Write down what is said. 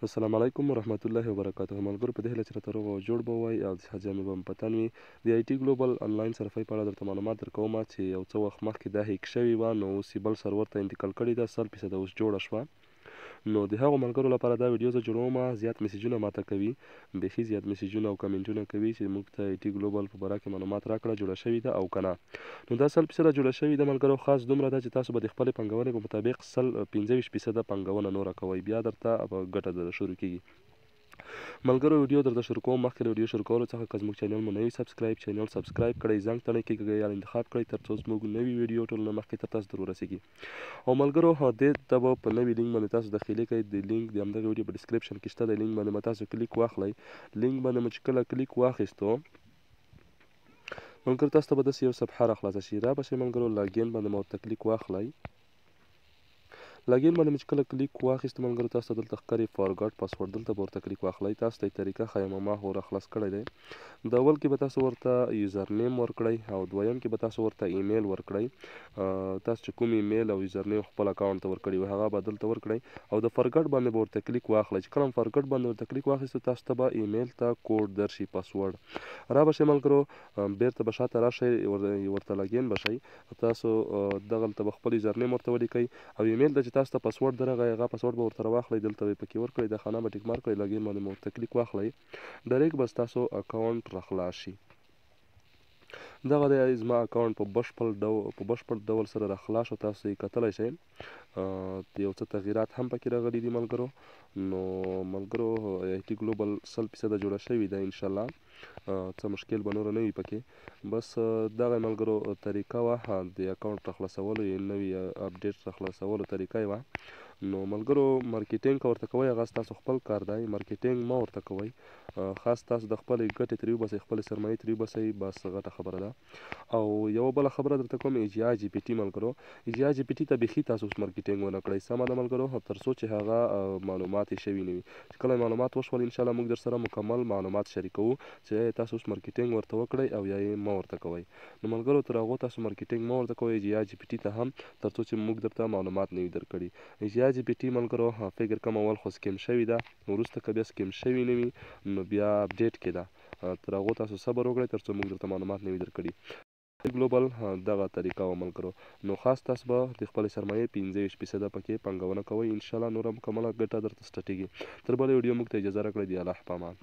السلام علیکم ورحمت الله وبرکاته. ملګرو په دې هیله چې راته روغ او جوړ به وای او د صحت جامې به مو په تن وي. د آی ټي ګلوبل انلاین صرفۍ په اړه درته معلومات درکوم چې یو څه وخت مخکې دا هیک شوې وه، نو اوس یې بل سرور ته انتقال کړې ده، 100% اوس جوړه شوه. نو د هغو ملګرو لپاره دا ویډیو زه جوړوم، زیات میسیجونه ماته کوي، بیخي زیات میسیجونه او کمنټونه کوي چې موږ ته آی ټي ګلوبل په باره کې معلومات راکړه، جوړه شوې ده او که نه. نو دا 100% جوړه شوې ده ملګرو، خاص دومره ده چې تاسو به د خپلې پانګونې په مطابق 15% پانګونه نوره کوئ، بیا درته ګټه در شروع کېږي. ملګرو ویډیو درته شروع کوم، مخکې له ویډیو شروع کولو څخه که زموږ چینل مو نه وي چینل سبسکرایب کړئ، زنګ تڼۍ کېږئ یا انتخاب کړئ تر څو زموږ نوي ویډیو ټول نه مخکې تر تاسو در ورسیږي. او ملګرو دې ته به په نوي لینک باندې تاسو داخلي کړئ، د لینک د همدغه ویډیو په ډسکرپشن کې شته، د لینک باندې به تاسو کلیک واخلئ. لینک باندې مو چې کله کلیک واخیستو ملګرو تاسو ته به داسې یو صفحه راخلاصه شي، را به شئ ملګرو لاګین باندې مو ورته کلیک واخلئ. لاګین باندې مې چې کله کلیک واخیست ملګرو تاسو ته دلته ښکاري فارګټ پاسورډ، دلته به ورته کلیک واخلئ. تاسو ته یې طریقه ښیم، ما خو راخلاص کړی دی. د اول کې به تاسو ورته یوزر نیم ورکړئ او دویم کې به تاسو ورته ایمیل ورکړئ. تاسو چې کوم ایمیل او یوزر نیم خپل اکاونټ ته ورکړي وي هغه به دلته ورکړئ او د فارګټ باندې به ورته کلیک واخلئ. چې کله فارګټ باندې ورته کلیک واخیستو تاسو ته به ایمیل ته کوډ درشي، پاسورډ را به شئ ملګرو، بیرته به شاته راشئ، ورته لاګین به شئ. تاسو دغلته به خپل یوزر نیم ورته ولیکئ او ایمیل ته چې تاسو ته پاسورډ درغی هغه پاسورډ به ورته راواخلئ، دلته به یې پکې ورکړئ، دا خانه به ټیک مارک کړئ، لاګین باندې مو ورته کلیک واخلئ، ډایرکټ به ستاسو اکاونټ راخلاص شي. دغه دی زما اکاونټ په بشپړ ډول سره راخلاص شو، تاسو یې کتلی شئ. یو څه تغییرات هم پکې راغلي دي ملګرو. نو ملګرو آی ټي ګلوبل 100% جوړه شوې ده انشاءالله، څه مشکل به نور نه وي پکې. بس دغه ملګرو طریقه وه د اکاونټ راخلاصولو، یې نوي اپډیټ راخلاصولو طریقه یې وه. نو ملګرو مارکیټینګ که ورته کوئ هغه ستاسو خپل کار دی، مارکیټینګ مه ورته کوئ، خاص تاسو د خپلې ګټې ترې وباسئ، خپلې سرمایې ترې وباسئ، بس غټه خبره ده. او یوه بله خبره درته کوم، اجیا جي پي ټي ملګرو، اجیا جي پي ټي ته بیخي تاسو اوس مارکیټینګ ونه کړئ، سمه ده ملګرو، تر څو چې هغه معلومات یې شوي نه وي. چې کله معلومات وشول انشاءالله موږ در سره مکمل معلومات شریکوو چې یا تاسو اوس مارکیټینګ ورته وکړئ او یا یې مه ورته کوئ. نو ملګرو تر هغو تاسو مارکیټینګ مه ورته کوئ اجیا جي پي ټي ته هم، تر څو چې موږ درته معلومات نه وي درکړي. اجیا جي پي ټي ملګرو فکر کوم اول خو سکیم شوي ده، وروسته که بیا سکیم شوي نه وي نو بیا اپډیټ کې ده. تر هغو تاسو صبر وکړئ تر څو موږ درته معلومات نه وي درکړي. ګلوبل دغه طریقه وه ملګرو. نو خاص تاسو به د خپلې سرمایې 15% پکې پانګونه کوئ، انشاءالله نوره مکمله ګټه درته سټټېږي. تر بلې ویډیو موږ ته اجازه راکړئ، د الله په امان.